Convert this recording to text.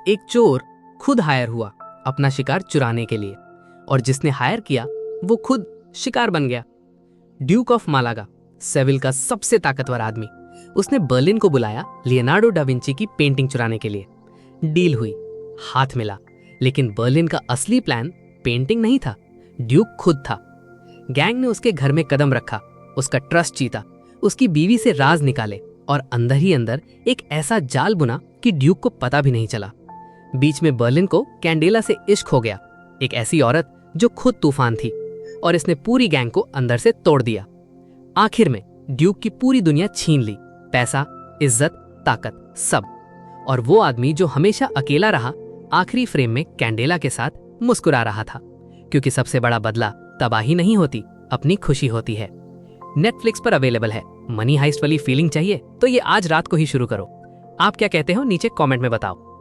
एक चोर खुद हायर हुआ अपना शिकार चुराने के लिए, और जिसने हायर किया वो खुद शिकार बन गया। ड्यूक ऑफ मालागा, सेविल का सबसे ताकतवर आदमी, उसने बर्लिन को बुलाया लियोनार्डो डा विंची की पेंटिंग चुराने के लिए। डील हुई, हाथ मिला, लेकिन बर्लिन का असली प्लान पेंटिंग नहीं था, ड्यूक खुद था। गैंग ने उसके घर में कदम रखा, उसका ट्रस्ट जीता, उसकी बीवी से राज निकाले और अंदर ही अंदर एक ऐसा जाल बुना कि ड्यूक को पता भी नहीं चला। बीच में बर्लिन को कैंडेला से इश्क हो गया, एक ऐसी औरत जो खुद तूफान थी, और इसने पूरी गैंग को अंदर से तोड़ दिया। आखिर में ड्यूक की पूरी दुनिया छीन ली, पैसा, इज्जत, ताकत, सब। और वो आदमी जो हमेशा अकेला रहा, आखिरी फ्रेम में कैंडेला के साथ मुस्कुरा रहा था, क्योंकि सबसे बड़ा बदला तबाही नहीं होती, अपनी खुशी होती है। नेटफ्लिक्स पर अवेलेबल है। मनी हाइस्ट वाली फीलिंग चाहिए तो ये आज रात को ही शुरू करो। आप क्या कहते हो नीचे कमेंट में बताओ।